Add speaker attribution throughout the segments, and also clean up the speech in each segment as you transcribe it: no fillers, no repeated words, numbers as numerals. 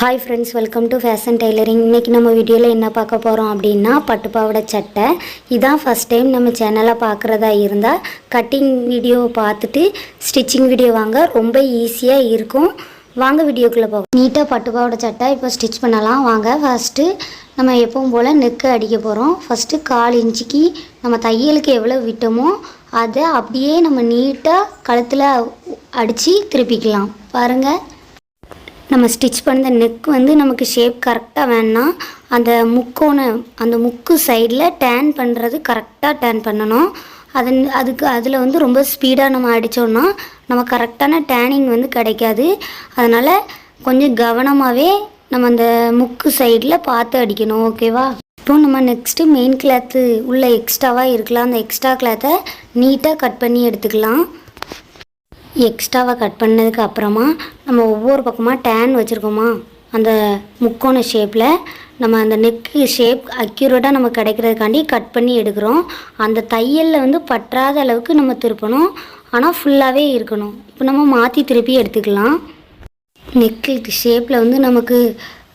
Speaker 1: Hi friends, welcome to fashion tailoring. இன்றைக்கி நம்ம வீடியோவில் என்ன பார்க்க போகிறோம் அப்படின்னா பட்டுப்பாவாடை சட்டை. இதான் ஃபஸ்ட் டைம் நம்ம சேனலை பார்க்குறதா இருந்தால் கட்டிங் வீடியோவை பார்த்துட்டு ஸ்டிச்சிங் வீடியோ வாங்க, ரொம்ப ஈஸியாக இருக்கும். வாங்க வீடியோக்குள்ளே போவோம். நீட்டாக பட்டுப்பாவாடை சட்டை இப்போ ஸ்டிச் பண்ணலாம் வாங்க. ஃபஸ்ட்டு நம்ம எப்பவும் போல் நெக்கு அடிக்க போகிறோம். ஃபஸ்ட்டு 1/4 இன்ச்சுக்கு நம்ம தையலுக்கு எவ்வளோ விட்டோமோ அதை அப்படியே நம்ம நீட்டாக கழுத்தில் அடித்து திருப்பிக்கலாம். பாருங்கள், நம்ம ஸ்டிச் பண்ண நெக் நமக்கு ஷேப் கரெக்டாக வேணும்னா அந்த முக்கு சைடில் டேன் பண்ணுறது கரெக்டாக டேன் பண்ணணும். அதில் ரொம்ப ஸ்பீடாக நம்ம அடித்தோன்னா நம்ம கரெக்டான டேனிங் கிடைக்காது. அதனால் கொஞ்சம் கவனமாகவே நம்ம அந்த முக்கு சைடில் பார்த்து அடிக்கணும். ஓகேவா? இப்போ நம்ம நெக்ஸ்ட்டு மெயின் கிளாத்து உள்ள எக்ஸ்ட்ராவாக இருக்கலாம். அந்த எக்ஸ்ட்ரா கிளாத்தை நீட்டாக கட் பண்ணி எடுத்துக்கலாம். எக்ஸ்ட்ராவை கட் பண்ணதுக்கு அப்புறமா நம்ம ஒவ்வொரு பக்கமாக டேன் வச்சுருக்கோமா, அந்த முக்கோண ஷேப்பில் நம்ம அந்த நெக்கு ஷேப் அக்யூரேட்டாக நம்ம கிடைக்கிறதுக்காண்டி கட் பண்ணி எடுக்கிறோம். அந்த தையலில் பற்றாத அளவுக்கு நம்ம திருப்பணும், ஆனால் ஃபுல்லாகவே இருக்கணும். இப்போ நம்ம மாற்றி திருப்பி எடுத்துக்கலாம். நெக்கு ஷேப்பில் நமக்கு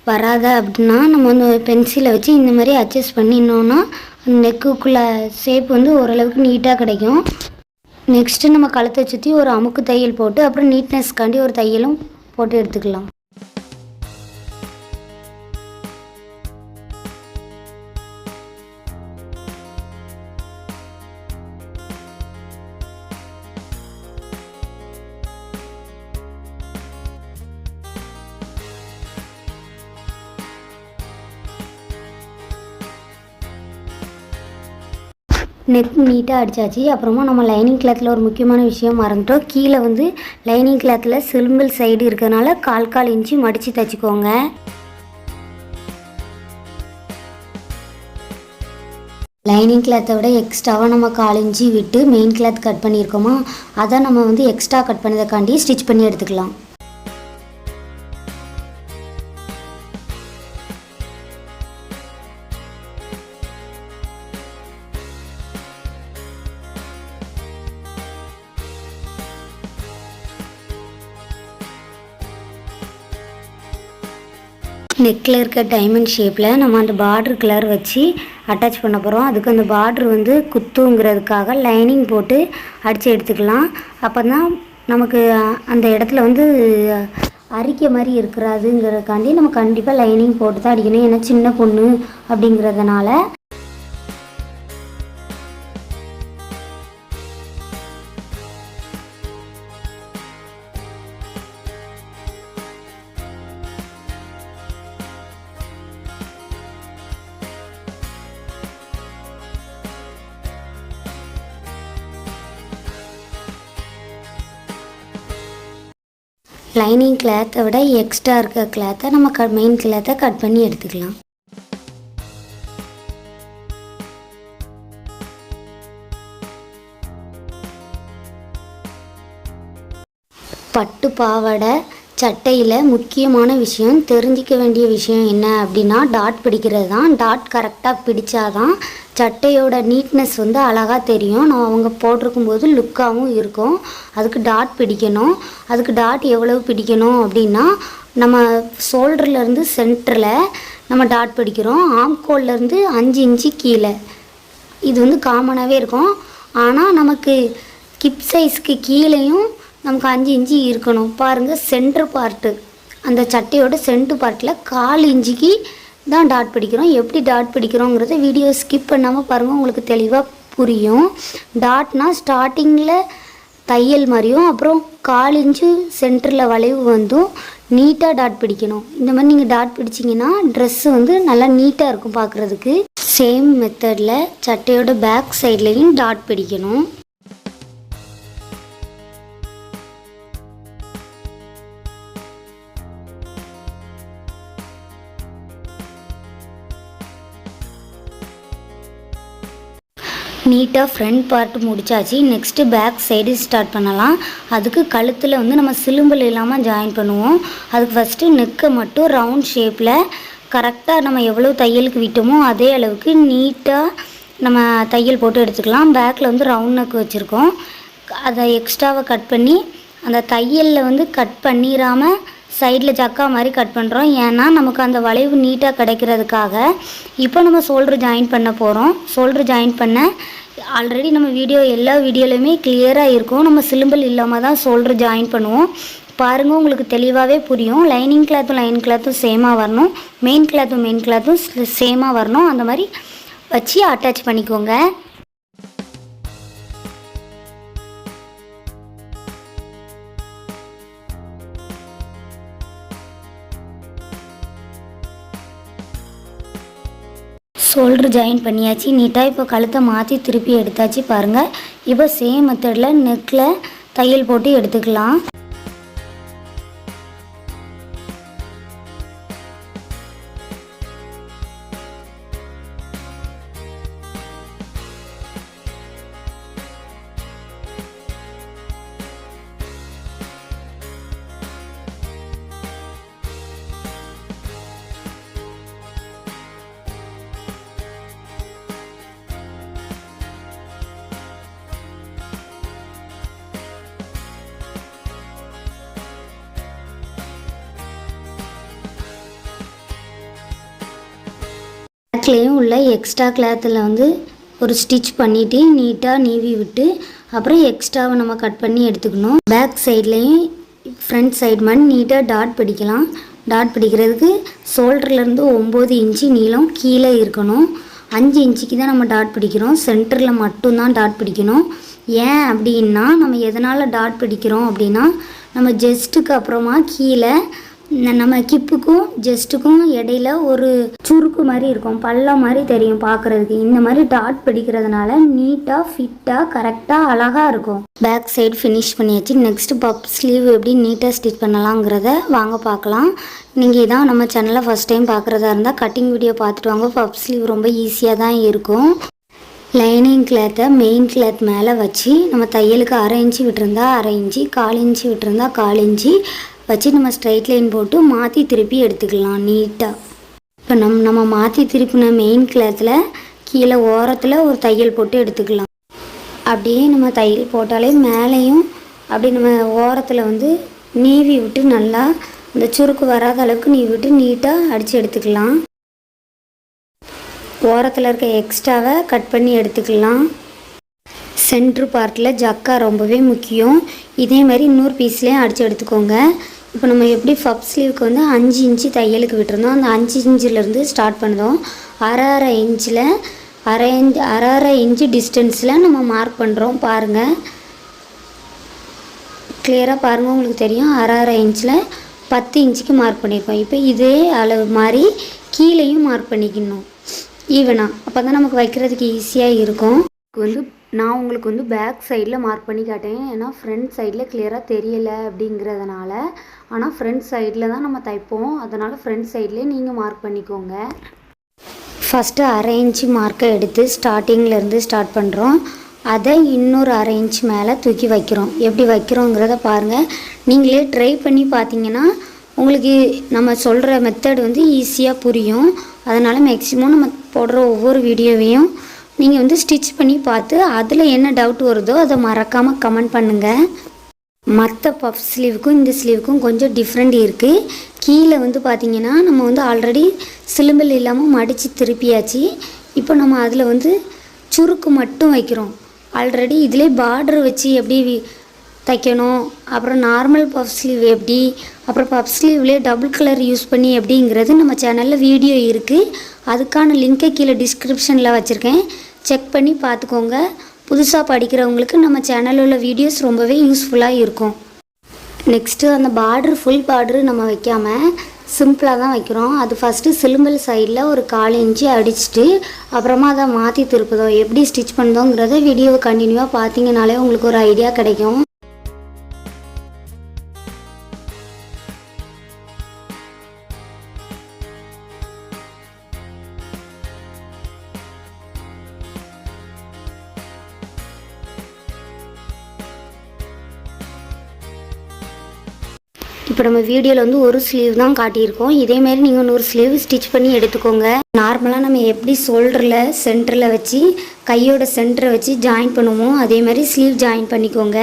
Speaker 1: வராத அப்படின்னா நம்ம பென்சிலை வச்சு இந்த மாதிரி அட்ஜஸ்ட் பண்ணினோன்னா அந்த நெக்குக்குள்ளே ஷேப் ஓரளவுக்கு நீட்டாக கிடைக்கும். நெக்ஸ்ட்டு நம்ம கழுத்தை சுற்றி ஒரு அமுக்கு தையல் போட்டு அப்புறம் நீட்னஸ்க்காண்டி ஒரு தையலும் போட்டு எடுத்துக்கலாம். நெக் நீட்டாக அடித்தாச்சு. அப்புறமா நம்ம லைனிங் கிளாத்தில் ஒரு முக்கியமான விஷயம் மறந்துட்டோம். கீழே லைனிங் கிளாத்தில் சிம்பிள் சைடு இருக்கிறதுனால 1/4 இன்ச்சு மடித்து தைச்சிக்கோங்க. லைனிங் கிளாத்தை விட எக்ஸ்ட்ராவாக நம்ம 1/4 இன்ச்சு விட்டு மெயின் கிளாத் கட் பண்ணியிருக்கோமா, அதை நம்ம எக்ஸ்ட்ரா கட் பண்ணதைக்காண்டி ஸ்டிச் பண்ணி எடுத்துக்கலாம். நெக்கில் இருக்க டைமண்ட் ஷேப்பில் நம்ம அந்த பார்டர் கலர் வச்சு அட்டாச் பண்ண போகிறோம். அதுக்கு அந்த பார்டர் குத்துங்கிறதுக்காக லைனிங் போட்டு அடித்து எடுத்துக்கலாம். அப்போ தான் நமக்கு அந்த இடத்துல அரிக்க மாதிரி இருக்கிறாதுங்கிறதுக்காண்டி நம்ம கண்டிப்பாக லைனிங் போட்டு தான் அடிக்கணும். ஏன்னா சின்ன பொண்ணு அப்படிங்கிறதுனால. லைனிங் கிளாத்தை விட எக்ஸ்ட்ரா இருக்க கிளாத்தை நம்ம மெயின் கிளாத்தை கட் பண்ணி எடுத்துக்கலாம். பட்டு பாவாடை சட்டையில் முக்கியமான விஷயம், தெரிஞ்சிக்க வேண்டிய விஷயம் என்ன அப்படின்னா டாட் பிடிக்கிறது தான். டாட் கரெக்டாக பிடிச்சாதான் சட்டையோட நீட்னஸ் அழகாக தெரியும். நம்ம அவங்க போட்டிருக்கும்போது லுக்காகவும் இருக்கும். அதுக்கு டாட் பிடிக்கணும். அதுக்கு டாட் எவ்வளவு பிடிக்கணும் அப்படின்னா நம்ம ஷோல்டர்லேருந்து சென்டரில் நம்ம டாட் பிடிக்கிறோம். ஆம்கோல்லேருந்து 5 இன்ச்சு கீழே. இது காமனாகவே இருக்கும். ஆனால் நமக்கு கிப் சைஸ்க்கு கீழேயும் நமக்கு 5 இன்ச்சு இருக்கணும். பாருங்கள், சென்டர் பார்ட்டு, அந்த சட்டையோட சென்டர் பார்ட்டில் 1/4 இன்ச்சுக்கு தான் டாட் பிடிக்கிறோம். எப்படி டாட் பிடிக்கிறோங்கிறத வீடியோ ஸ்கிப் பண்ணாமல் பாருங்கள், உங்களுக்கு தெளிவாக புரியும். டாட்னால் ஸ்டார்டிங்கில் தையல் மாதிரியும் அப்புறம் 1/4 இன்ச்சு சென்டரில் வளைவு நீட்டாக டாட் பிடிக்கணும். இந்த மாதிரி நீங்கள் டாட் பிடிச்சிங்கன்னா ட்ரெஸ்ஸு நல்லா நீட்டாக இருக்கும் பார்க்குறதுக்கு. சேம் மெத்தடில் சட்டையோட பேக் சைட்லேயும் டாட் பிடிக்கணும். நீட்டாக ஃப்ரண்ட் பார்ட் முடிச்சாச்சு. நெக்ஸ்ட்டு பேக் சைடு ஸ்டார்ட் பண்ணலாம். அதுக்கு கழுத்தில் நம்ம சிலும்பல் இல்லாமல் ஜாயின் பண்ணுவோம். அதுக்கு ஃபஸ்ட்டு நெக்கை மட்டும் ரவுண்ட் ஷேப்பில் கரெக்டாக நம்ம எவ்வளோ தையலுக்கு விட்டோமோ அதே அளவுக்கு நீட்டாக நம்ம தையல் போட்டு எடுத்துக்கலாம். பேக்கில் ரவுண்ட் நெக் வச்சுருக்கோம். அதை எக்ஸ்ட்ராவை கட் பண்ணி அந்த தையலில் கட் பண்ணிடாமல் சைடில் ஜக்கா மாதிரி கட் பண்ணுறோம். ஏன்னா நமக்கு அந்த வளைவு நீட்டாக கிடைக்கிறதுக்காக. இப்போ நம்ம ஷோல்டர் ஜாயின் பண்ண போகிறோம். ஷோல்டர் ஜாயின் பண்ண ஆல்ரெடி நம்ம எல்லா வீடியோலையுமே கிளியராக இருக்கும். நம்ம சிலிம்பல் இல்லாமல் தான் ஷோல்டர் ஜாயின் பண்ணுவோம். பாருங்கள், உங்களுக்கு தெளிவாகவே புரியும். லைனிங் கிளாத்தும் சேமாக வரணும், மெயின் கிளாத்தும் சேமாக வரணும். அந்த மாதிரி வச்சு அட்டாச் பண்ணிக்கோங்க. ஷோல்டர் ஜாயின் பண்ணியாச்சு நீட்டாக. இப்போ கழுத்தை மாற்றி திருப்பி எடுத்தாச்சு பாருங்கள். இப்போ சேம் மெத்தடில் நெக்கில் தையல் போட்டு எடுத்துக்கலாம். பேக்லேயும் உள்ள எக்ஸ்ட்ரா கிளாத்தில் வந்து ஒரு ஸ்டிச் பண்ணிவிட்டு நீட்டாக நீவி விட்டு அப்புறம் எக்ஸ்ட்ராவை நம்ம கட் பண்ணி எடுத்துக்கணும். பேக் சைட்லேயும் ஃப்ரண்ட் சைடு மாதிரி நீட்டாக டாட் பிடிக்கலாம். டாட் பிடிக்கிறதுக்கு ஷோல்டர்லேருந்து 9 இன்ச்சு நீளம் கீழே இருக்கணும். 5 இன்ச்சுக்கு தான் நம்ம டாட் பிடிக்கிறோம். சென்டரில் மட்டும்தான் டாட் பிடிக்கணும். ஏன் அப்படின்னா நம்ம எதனால் டாட் பிடிக்கிறோம் அப்படின்னா நம்ம ஜஸ்ட்டுக்கு அப்புறமா கீழே நம்ம கிப்புக்கும் ஜஸ்ட்டுக்கும் இடையில ஒரு சுருக்கு மாதிரி இருக்கும், பள்ளம் மாதிரி தெரியும் பார்க்குறதுக்கு. இந்த மாதிரி டாட் பிடிக்கிறதுனால நீட்டாக ஃபிட்டாக கரெக்டாக அழகாக இருக்கும். பேக் சைடு ஃபினிஷ் பண்ணியாச்சு. நெக்ஸ்ட் பப் ஸ்லீவ் எப்படி நீட்டாக ஸ்டிச் பண்ணலாங்கிறத வாங்க பார்க்கலாம். நீங்கள் இதான் நம்ம சேனலை ஃபஸ்ட் டைம் பார்க்குறதா இருந்தால் கட்டிங் வீடியோ பார்த்துட்டு வாங்க. பப் ஸ்லீவ் ரொம்ப ஈஸியாக தான் இருக்கும். லைனிங் கிளாத்தை மெயின் கிளாத் மேலே வச்சு நம்ம தையலுக்கு 1/2 இன்ச்சு விட்டுருந்தா 1/2 இன்ச்சு, 1/4 இன்ச்சு விட்டுருந்தா 1/4 இன்ச்சு வச்சு நம்ம ஸ்ட்ரைட் லைன் போட்டு மாற்றி திருப்பி எடுத்துக்கலாம் நீட்டாக. இப்போ நம்ம மாற்றி திருப்பின மெயின் கிளாத்தில் கீழே ஓரத்தில் ஒரு தையல் போட்டு எடுத்துக்கலாம். அப்படியே நம்ம தையல் போட்டாலே மேலேயும் அப்படி நம்ம ஓரத்தில் வந்து நீவி விட்டு நல்லா இந்த சுருக்கு வராத அளவுக்கு நீவி விட்டு நீட்டாக அடித்து எடுத்துக்கலாம். ஓரத்தில் இருக்க எக்ஸ்ட்ராவை கட் பண்ணி எடுத்துக்கலாம். சென்ட்ரு பார்ட்டில் ஜக்கா ரொம்பவே முக்கியம். இதே மாதிரி இன்னொரு பீஸ்லேயும் அடித்து எடுத்துக்கோங்க. இப்போ நம்ம எப்படி பப் ஸ்லீவுக்கு வந்து 5 இன்ச்சு தையலுக்கு விட்டுருந்தோம், அந்த 5 இன்ச்சிலேருந்து ஸ்டார்ட் பண்ணுறோம். 1/2 இன்ச்சில் 1/2 இன்ச்சு டிஸ்டன்ஸில் நம்ம மார்க் பண்ணுறோம். பாருங்கள், கிளியராக பாருங்கள், உங்களுக்கு தெரியும். 1/2 இன்ச்சில் 10 இன்ச்சுக்கு மார்க் பண்ணியிருக்கோம். இப்போ இதே அளவு மாதிரி கீழேயும் மார்க் பண்ணிக்கணும் ஈவனாக. அப்போ தான் நமக்கு வைக்கிறதுக்கு ஈஸியாக இருக்கும். நான் உங்களுக்கு வந்து பேக் சைடில் மார்க் பண்ணி காட்டேன். ஏன்னா ஃப்ரண்ட் சைடில் கிளியராக தெரியலை அப்படிங்கிறதுனால. ஆனால் ஃப்ரண்ட் சைடில் தான் நம்ம தைப்போம், அதனால் ஃப்ரண்ட் சைட்லேயே நீங்கள் மார்க் பண்ணிக்கோங்க. ஃபஸ்ட்டு 1/2 இன்ச்சு மார்க்கை எடுத்து ஸ்டார்டிங்லேருந்து ஸ்டார்ட் பண்ணுறோம். அதை இன்னொரு 1/2 இன்ச்சு மேலே தூக்கி வைக்கிறோம். எப்படி வைக்கிறோங்கிறத பாருங்கள். நீங்களே ட்ரை பண்ணி பார்த்தீங்கன்னா உங்களுக்கு நம்ம சொல்கிற மெத்தட் வந்து ஈஸியாக புரியும். அதனால் மேக்ஸிமம் நம்ம போடுற ஒவ்வொரு வீடியோவையும் நீங்கள் வந்து ஸ்டிச் பண்ணி பார்த்து அதில் என்ன டவுட் வருதோ அதை மறக்காமல் கமெண்ட் பண்ணுங்கள். மற்ற பஃப் ஸ்லீவுக்கும் இந்த ஸ்லீவுக்கும் கொஞ்சம் டிஃப்ரெண்ட் இருக்குது. கீழே வந்து பார்த்திங்கன்னா நம்ம வந்து ஆல்ரெடி சிலிம்பல் இல்லாமல் மடித்து திருப்பியாச்சு. இப்போ நம்ம அதில் வந்து சுருக்கு மட்டும் வைக்கிறோம். ஆல்ரெடி இதிலே பார்டர் வச்சு எப்படி தைக்கணும், அப்புறம் நார்மல் பஃப் ஸ்லீவ் எப்படி, அப்புறம் பஃப் ஸ்லீவ்லேயே டபுள் கலர் யூஸ் பண்ணி எப்படிங்கிறது நம்ம சேனலில் வீடியோ இருக்குது. அதுக்கான லிங்க்கை கீழே டிஸ்கிரிப்ஷனில் வச்சுருக்கேன், செக் பண்ணி பார்த்துக்கோங்க. புதுசாக படிக்கிறவங்களுக்கு நம்ம சேனலில் உள்ள வீடியோஸ் ரொம்பவே யூஸ்ஃபுல்லாக இருக்கும். நெக்ஸ்ட்டு அந்த ஃபுல் பார்டரு நம்ம வைக்காமல் சிம்பிளாக தான் வைக்கிறோம். அது ஃபஸ்ட்டு சிலிம்பல் சைடில் ஒரு 1/4 இன்ச்சு அடிச்சுட்டு அப்புறமா அதை மாற்றி திருப்புதோம். எப்படி ஸ்டிச் பண்ணுதோங்கிறத வீடியோவை கண்டினியூவாக பார்த்தீங்கனாலே உங்களுக்கு ஒரு ஐடியா கிடைக்கும். இப்போ நம்ம வீடியோவில் வந்து ஒரு ஸ்லீவ் தான் காட்டியிருக்கோம். இதேமாரி நீங்கள் இன்னொரு ஸ்லீவ் ஸ்டிச் பண்ணி எடுத்துக்கோங்க. நார்மலாக நம்ம எப்படி ஷோல்டரில் சென்டரில் வச்சு கையோட சென்டரை வச்சு ஜாயின் பண்ணுவோம், அதே மாதிரி ஸ்லீவ் ஜாயின் பண்ணிக்கோங்க.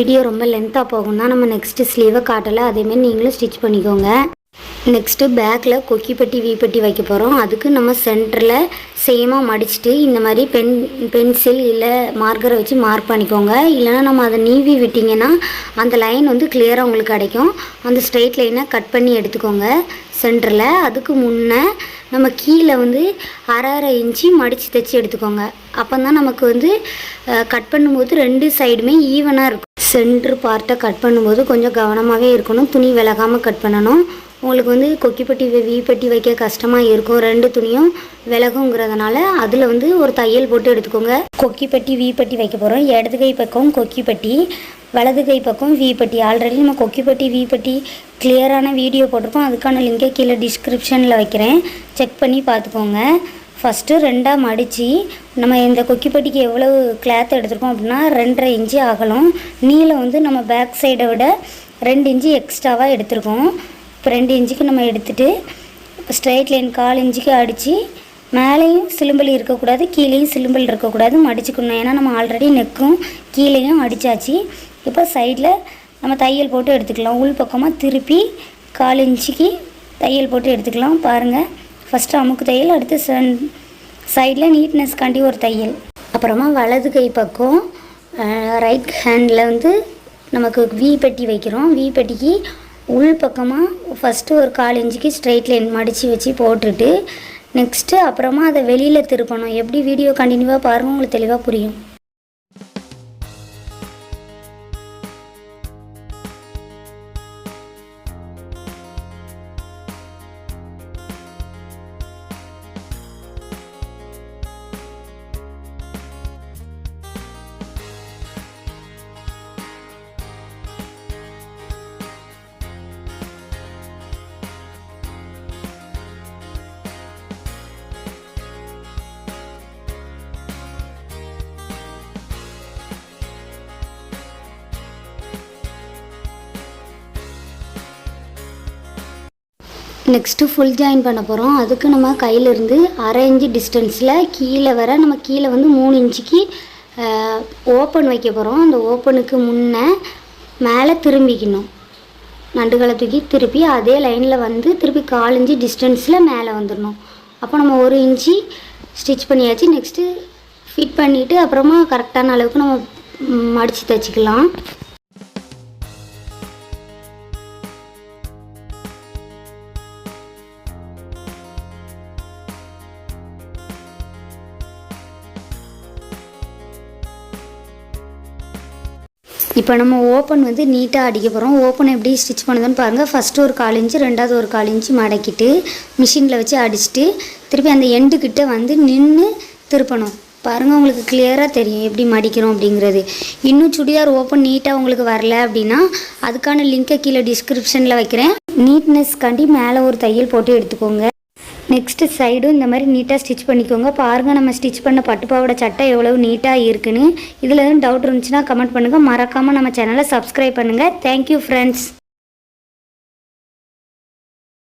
Speaker 1: வீடியோ ரொம்ப லென்த்தாக போகும்னா நம்ம நெக்ஸ்ட்டு ஸ்லீவை காட்டலை, அதேமாதிரி நீங்களும் ஸ்டிச் பண்ணிக்கோங்க. நெக்ஸ்ட்டு பேக்கில் கொக்கிப்பட்டி வீப்பட்டி வைக்க போகிறோம். அதுக்கு நம்ம சென்டரில் சேமாக மடிச்சுட்டு இந்த மாதிரி பென்சில் இல்லை மார்க்கரை வச்சு மார்க் பண்ணிக்கோங்க. இல்லைனா நம்ம அதை நீவி விட்டிங்கன்னா அந்த லைன் வந்து கிளியராக உங்களுக்கு கிடைக்கும். அந்த ஸ்ட்ரெயிட் லைனை கட் பண்ணி எடுத்துக்கோங்க சென்டரில். அதுக்கு முன்னே நம்ம கீழே வந்து அரை இன்ச்சு மடித்து தைச்சி எடுத்துக்கோங்க. அப்போ தான் நமக்கு வந்து கட் பண்ணும்போது 2 சைடுமே ஈவனாக இருக்கும். சென்ட்ரு பார்ட்டை கட் பண்ணும்போது கொஞ்சம் கவனமாகவே இருக்கணும், துணி விலகாமல் கட் பண்ணணும். உங்களுக்கு வந்து கொக்கிப்பட்டி வீப்பட்டி வைக்க கஷ்டமாக இருக்கும், 2 துணியும் விலகுங்கிறதுனால அதில் வந்து ஒரு தையல் போட்டு எடுத்துக்கோங்க. கொக்கிப்பட்டி வீப்பட்டி வைக்க போகிறோம். இடது கை பக்கம் கொக்கிப்பட்டி, வலது கை பக்கம் வீப்பட்டி. ஆல்ரெடி நம்ம கொக்கிப்பட்டி வீப்பட்டி கிளியரான வீடியோ போட்டிருக்கோம், அதுக்கான லிங்கை கீழே டிஸ்கிரிப்ஷனில் வைக்கிறேன், செக் பண்ணி பார்த்துக்கோங்க. ஃபஸ்ட்டு 2ஆக மடித்து நம்ம இந்த கொக்கிப்பட்டிக்கு எவ்வளவு கிளாத் எடுத்துருக்கோம் அப்படின்னா 2.5 இன்ச்சு அகலம், நீளம் வந்து நம்ம பேக் சைடை விட 2 இன்ச்சு எக்ஸ்ட்ராவாக எடுத்துருக்கோம். இப்போ 2 இன்ச்சுக்கு நம்ம எடுத்துகிட்டு ஸ்ட்ரைட் லைன் 1/4 இன்ச்சுக்கு அடித்து மேலேயும் சிலும்பல் இருக்கக்கூடாது, கீழேயும் சிலும்பல் இருக்கக்கூடாது, மடிச்சுக்கணும். ஏன்னா நம்ம ஆல்ரெடி நெக்கும் கீழேயும் அடித்தாச்சு. இப்போ சைடில் நம்ம தையல் போட்டு எடுத்துக்கலாம். உள் பக்கமாக திருப்பி 1/4 இன்ச்சுக்கு தையல் போட்டு எடுத்துக்கலாம். பாருங்கள், ஃபஸ்ட்டு அமுக்கு தையல், அடுத்து சைடில் நீட்னஸ்காண்டி ஒரு தையல். அப்புறமா வலது கை பக்கம் ரைட் ஹேண்டில் வந்து நமக்கு வீப்பட்டி வைக்கிறோம். வீப்பட்டிக்கு உள் பக்கமாக ஃபஸ்ட்டு ஒரு 1/4 இன்ச்சுக்கு ஸ்ட்ரைட் லைன் மடித்து வச்சு போட்டுட்டு நெக்ஸ்ட்டு அப்புறமா அதை வெளியில் திருப்பணும். எப்படி வீடியோ கண்டினியூவாக பாருங்கள், உங்களுக்கு தெளிவாக புரியும். நெக்ஸ்ட்டு ஃபுல் ஜாயின் பண்ண போகிறோம். அதுக்கு நம்ம கையிலேருந்து அரை இன்ச்சு டிஸ்டன்ஸில் கீழே வர நம்ம கீழே வந்து 3 இன்ச்சுக்கு ஓப்பன் வைக்க போகிறோம். அந்த ஓப்பனுக்கு முன்னே மேலே திரும்பிக்கணும், நண்டுகளை தூக்கி திருப்பி அதே லைனில் வந்து திருப்பி 1/4 இன்ச்சு டிஸ்டன்ஸில் மேலே வந்துடணும். அப்போ நம்ம 1 இன்ச்சு ஸ்டிச் பண்ணியாச்சு. நெக்ஸ்ட்டு ஃபிட் பண்ணிவிட்டு அப்புறமா கரெக்டான அளவுக்கு நம்ம மடித்து தைச்சிக்கலாம். இப்போ நம்ம ஓப்பன் வந்து நீட்டாக அடிக்க போகிறோம். ஓப்பன் எப்படி ஸ்டிச் பண்ணுதுன்னு பாருங்கள். ஃபஸ்ட்டு ஒரு 1/4 இன்ச்சு, ரெண்டாவது ஒரு 1/4 இன்ச்சு மடக்கிட்டு மிஷினில் வச்சு அடிச்சுட்டு திருப்பி அந்த எண்டுக்கிட்ட வந்து நின்று திருப்பணும். பாருங்கள், உங்களுக்கு கிளியராக தெரியும் எப்படி மடிக்கிறோம் அப்படிங்கிறது. இன்னும் சுடிதார் ஓப்பன் நீட்டாக உங்களுக்கு வரல அப்படின்னா அதுக்கான லிங்கை கீழே டிஸ்கிரிப்ஷனில் வைக்கிறேன். நீட்னஸ்காண்டி மேலே ஒரு தையல் போட்டு எடுத்துக்கோங்க. நெக்ஸ்ட்டு சைடும் இந்த மாதிரி நீட்டாக ஸ்டிச் பண்ணிக்கோங்க. பாருங்கள், நம்ம ஸ்டிச் பண்ண பட்டுப்பாவோட சட்டை எவ்வளவு நீட்டாக இருக்குன்னு. இதில் எதுவும் டவுட் இருந்துச்சுன்னா கமெண்ட் பண்ணுங்கள். மறக்காமல் நம்ம சேனலை சப்ஸ்கிரைப் பண்ணுங்கள். Thank you friends.